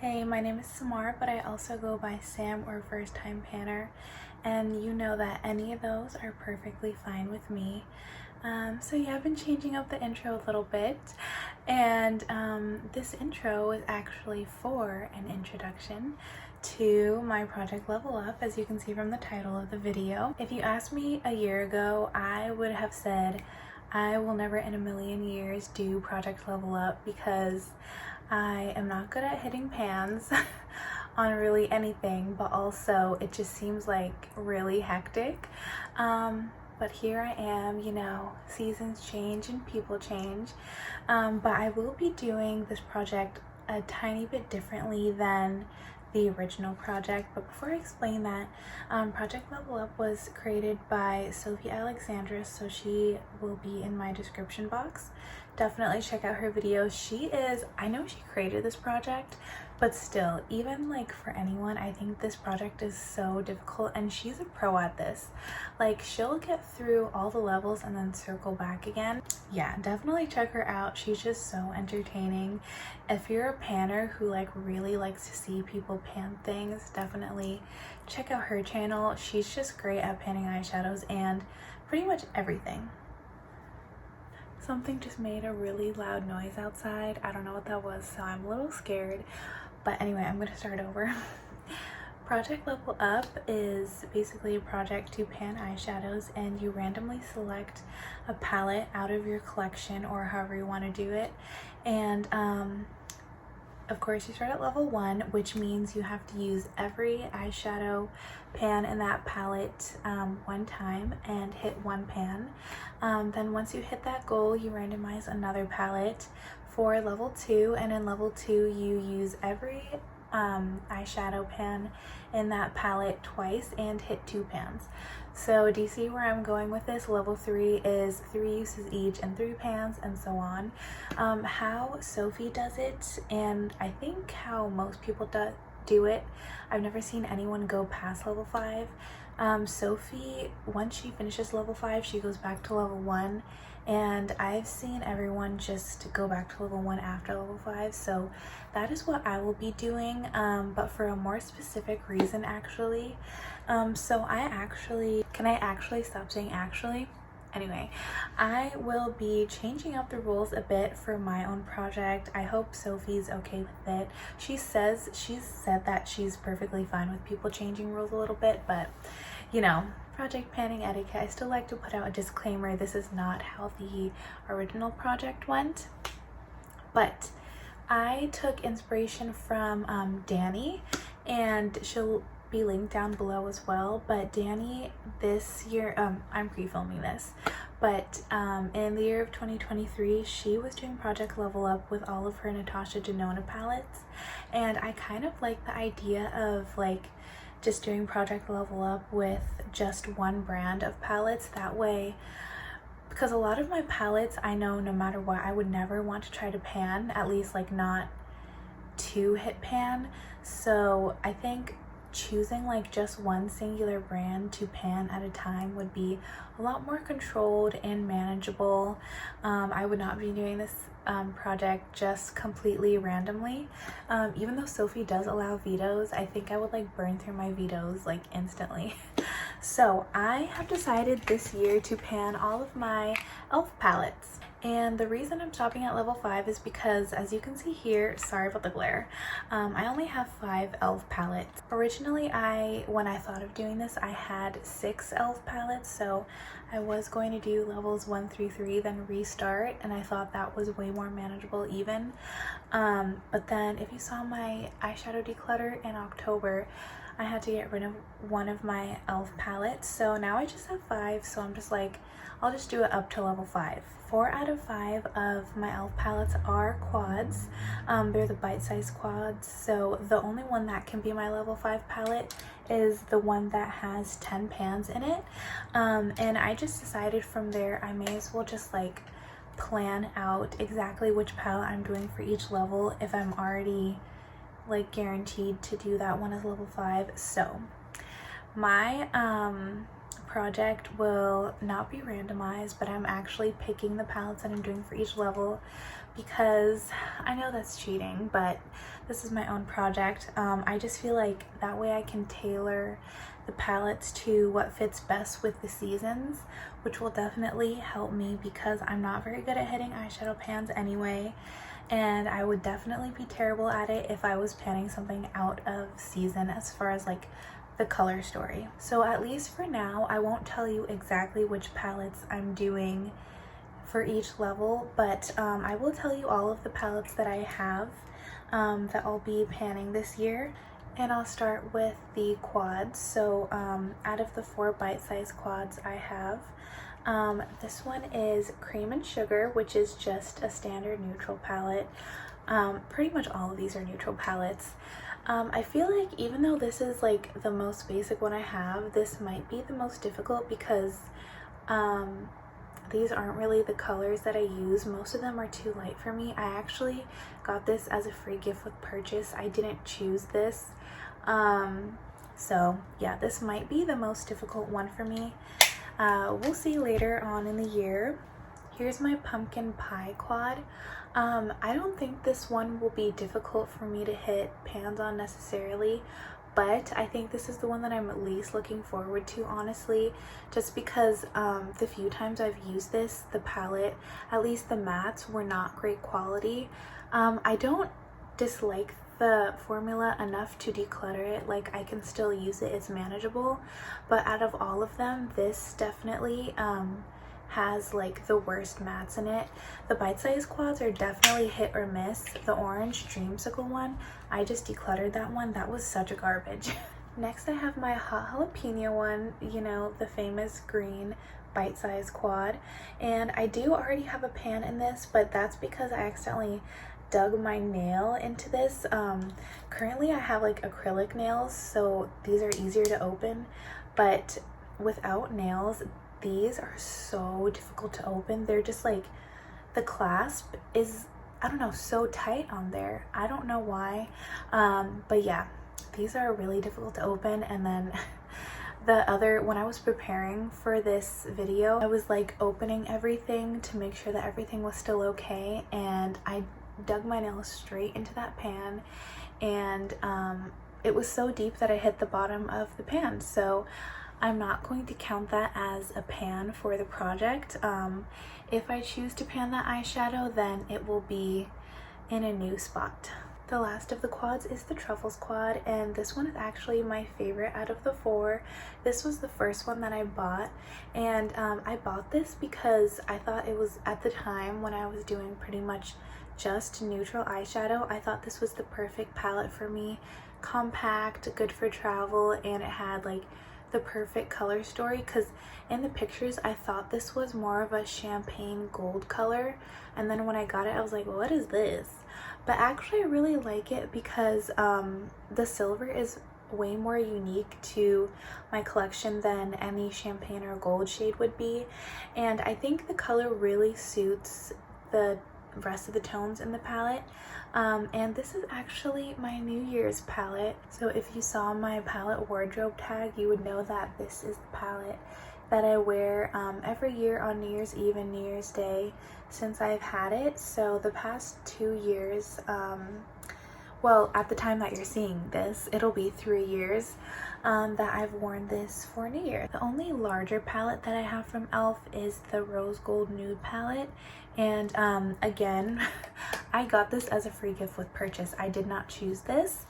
Hey, my name is Samar, but I also go by Sam or First Time Panner, and you know that any of those are perfectly fine with me. So yeah, I've been changing up the intro a little bit, and this intro is actually for an introduction to my project Level Up, as you can see from the title of the video. If you asked me a year ago, I would have said I will never in a million years do project Level Up because I am not good at hitting pans on really anything, but also it just seems like really hectic. But here I am, you know, seasons change and people change. But I will be doing this project a tiny bit differently than the original project. But before I explain that, Project Level Up was created by Sofie Alexandra, so she will be in my description box. Definitely check out her videos. I know she created this project, but still, even like for anyone, I think this project is so difficult, and she's a pro at this. Like, she'll get through all the levels and then circle back again. Yeah, definitely check her out. She's just so entertaining. If you're a panner who like really likes to see people pan things, definitely check out her channel. She's just great at panning eyeshadows and pretty much everything. Something just made a really loud noise outside. I don't know what that was, so I'm a little scared. But anyway, I'm gonna start over. Project Level Up is basically a project to pan eyeshadows, and you randomly select a palette out of your collection or however you want to do it. And of course, you start at level 1, which means you have to use every eyeshadow pan in that palette one time and hit one pan. Then once you hit that goal, you randomize another palette for level 2, and in level 2 you use every eyeshadow pan in that palette twice and hit 2 pans. So do you see where I'm going with this? Level 3 is 3 uses each and 3 pans, and so on. How Sofie does it, and I think how most people do it, I've never seen anyone go past level 5. Sofie, once she finishes level 5, she goes back to level 1, and I've seen everyone just go back to level 1 after level 5, so that is what I will be doing, but for a more specific reason actually. Can I actually stop saying actually? Anyway, I will be changing up the rules a bit for my own project. I hope Sofie's okay with it. She's said that she's perfectly fine with people changing rules a little bit, but you know, project panning etiquette. I still like to put out a disclaimer. This is not how the original project went, but I took inspiration from Dannie, and she'll be linked down below as well. But Dannie this year, I'm pre-filming this, but in the year of 2023, she was doing Project Level Up with all of her Natasha Denona palettes, and I kind of like the idea of like just doing Project Level Up with just one brand of palettes. That way, because a lot of my palettes, I know no matter what, I would never want to try to pan, at least like not to hit pan. So I think choosing like just one singular brand to pan at a time would be a lot more controlled and manageable. I would not be doing this project just completely randomly. Even though Sofie does allow vetoes, I think I would like burn through my vetoes like instantly. So I have decided this year to pan all of my e.l.f. palettes. And the reason I'm stopping at level 5 is because, as you can see here, sorry about the glare, I only have 5 e.l.f. palettes. Originally, when I thought of doing this, I had 6 e.l.f. palettes, so I was going to do levels 1 through 3, then restart, and I thought that was way more manageable even. But then, if you saw my eyeshadow declutter in October, I had to get rid of one of my e.l.f. palettes, so now I just have 5, so I'm just like, I'll just do it up to level 5. 4 out of 5 of my e.l.f. palettes are quads. They're the bite-sized quads, so the only one that can be my level 5 palette is the one that has 10 pans in it. And I just decided from there I may as well just like plan out exactly which palette I'm doing for each level if I'm already like guaranteed to do that one as level 5. So my project will not be randomized, but I'm actually picking the palettes that I'm doing for each level, because I know that's cheating, but this is my own project. I just feel like that way I can tailor the palettes to what fits best with the seasons, which will definitely help me because I'm not very good at hitting eyeshadow pans anyway, and I would definitely be terrible at it if I was panning something out of season as far as like the color story. So at least for now, I won't tell you exactly which palettes I'm doing for each level, but I will tell you all of the palettes that I have that I'll be panning this year. And I'll start with the quads. So out of the 4 bite-sized quads I have, this one is Cream and Sugar, which is just a standard neutral palette. Pretty much all of these are neutral palettes. I feel like even though this is like the most basic one I have, this might be the most difficult because these aren't really the colors that I use. Most of them are too light for me. I actually got this as a free gift with purchase. I didn't choose this. So yeah, this might be the most difficult one for me. We'll see later on in the year. Here's my Pumpkin Pie quad. I don't think this one will be difficult for me to hit pans on necessarily, but I think this is the one that I'm at least looking forward to, honestly, just because the few times I've used this, the palette, at least the mattes, were not great quality. I don't dislike the formula enough to declutter it. Like, I can still use it, it's manageable, but out of all of them, this definitely has like the worst mattes in it. The bite-sized quads are definitely hit or miss. The orange dreamsicle one, I just decluttered that one. That was such a garbage. Next I have my hot jalapeno one, you know, the famous green bite-sized quad, and I do already have a pan in this, but that's because I accidentally dug my nail into this. Currently I have like acrylic nails, so these are easier to open, but without nails, these are so difficult to open. They're just like, the clasp is, I don't know, so tight on there. I don't know why, but yeah, these are really difficult to open. And then when I was preparing for this video, I was like opening everything to make sure that everything was still okay, and I dug my nail straight into that pan, and it was so deep that I hit the bottom of the pan, so I'm not going to count that as a pan for the project. If I choose to pan that eyeshadow, then it will be in a new spot. The last of the quads is the Truffles quad, and this one is actually my favorite out of the 4. This was the first one that I bought, and I bought this because I thought it was, at the time when I was doing pretty much just neutral eyeshadow, I thought this was the perfect palette for me. Compact, good for travel, and it had like the perfect color story, because in the pictures I thought this was more of a champagne gold color, and then when I got it I was like, what is this? But actually I really like it because the silver is way more unique to my collection than any champagne or gold shade would be, and I think the color really suits the rest of the tones in the palette. And this is actually my New Year's palette, so if you saw my palette wardrobe tag, you would know that this is the palette that I wear every year on New Year's Eve and New Year's Day since I've had it. So the past 2 years, well, at the time that you're seeing this, it'll be 3 years that I've worn this for New Year. The only larger palette that I have from e.l.f. is the Rose Gold Nude palette, and again, I got this as a free gift with purchase. I did not choose this,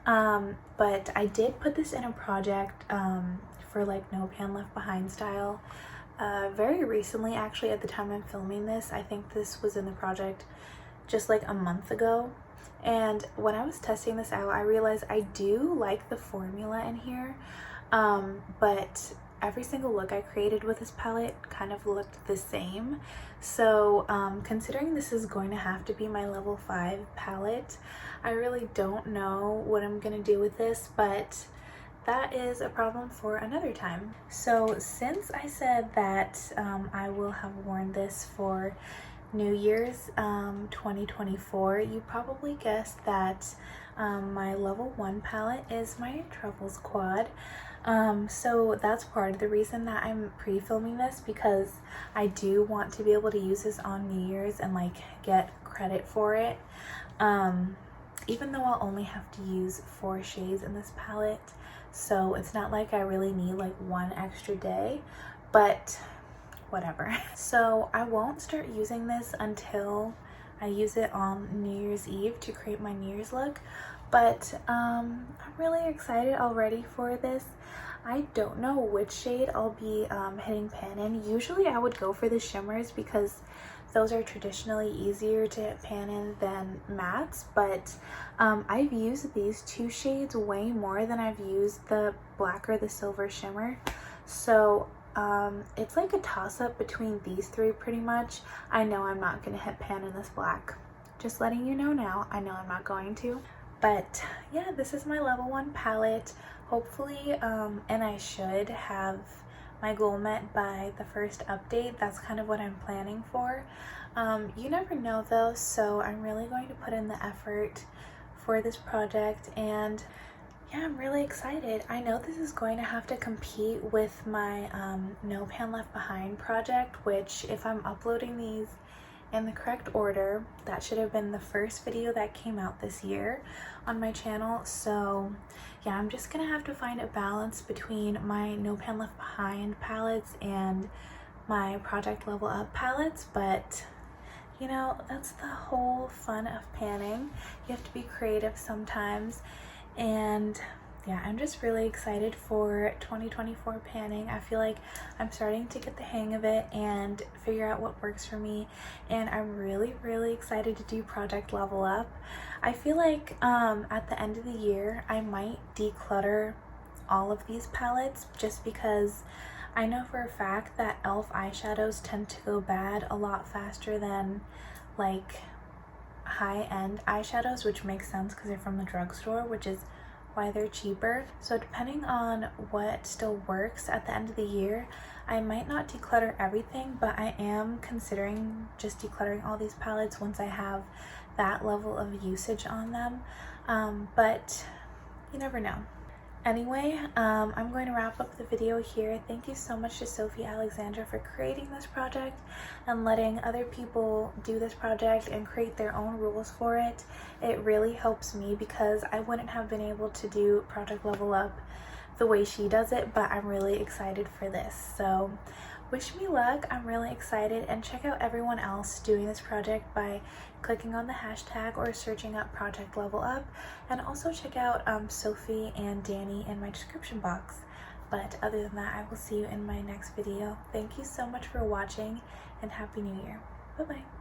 but I did put this in a project for like No Pan Left Behind style very recently, actually. At the time I'm filming this, I think this was in the project just like a month ago. And when I was testing this out, I realized I do like the formula in here, but every single look I created with this palette kind of looked the same. So considering this is going to have to be my level 5 palette, I really don't know what I'm gonna do with this, but that is a problem for another time. So since I said that I will have worn this for New Year's 2024, you probably guessed that my level 1 palette is my Truffles quad. So that's part of the reason that I'm pre-filming this, because I do want to be able to use this on New Year's and like get credit for it. Even though I'll only have to use 4 shades in this palette, so it's not like I really need like one extra day, but whatever. So I won't start using this until I use it on New Year's Eve to create my New Year's look, but I'm really excited already for this. I don't know which shade I'll be hitting pan in. Usually I would go for the shimmers because those are traditionally easier to hit pan in than mattes, but I've used these 2 shades way more than I've used the black or the silver shimmer. So it's like a toss-up between these 3 pretty much. I know I'm not going to hit pan in this black. Just letting you know now, I know I'm not going to. But yeah, this is my level 1 palette. Hopefully, and I should have my goal met by the first update. That's kind of what I'm planning for. You never know though, so I'm really going to put in the effort for this project, and yeah, I'm really excited. I know this is going to have to compete with my No Pan Left Behind project, which if I'm uploading these in the correct order, that should have been the first video that came out this year on my channel. So yeah, I'm just gonna have to find a balance between my No Pan Left Behind palettes and my Project Level Up palettes, but you know, that's the whole fun of panning. You have to be creative sometimes, and yeah, I'm just really excited for 2024 panning. I feel like I'm starting to get the hang of it and figure out what works for me, and I'm really excited to do Project Level Up. I feel like at the end of the year I might declutter all of these palettes, just because I know for a fact that e.l.f. eyeshadows tend to go bad a lot faster than like high-end eyeshadows, which makes sense because they're from the drugstore, which is why they're cheaper. So depending on what still works at the end of the year, I might not declutter everything, but I am considering just decluttering all these palettes once I have that level of usage on them. But you never know. Anyway, I'm going to wrap up the video here. Thank you so much to Sofie Alexandra for creating this project and letting other people do this project and create their own rules for it. It really helps me because I wouldn't have been able to do Project Level Up the way she does it, but I'm really excited for this. So wish me luck. I'm really excited, and check out everyone else doing this project by clicking on the hashtag or searching up Project Level Up, and also check out Sofie and Dannie in my description box. But other than that, I will see you in my next video. Thank you so much for watching, and Happy New Year. Bye bye.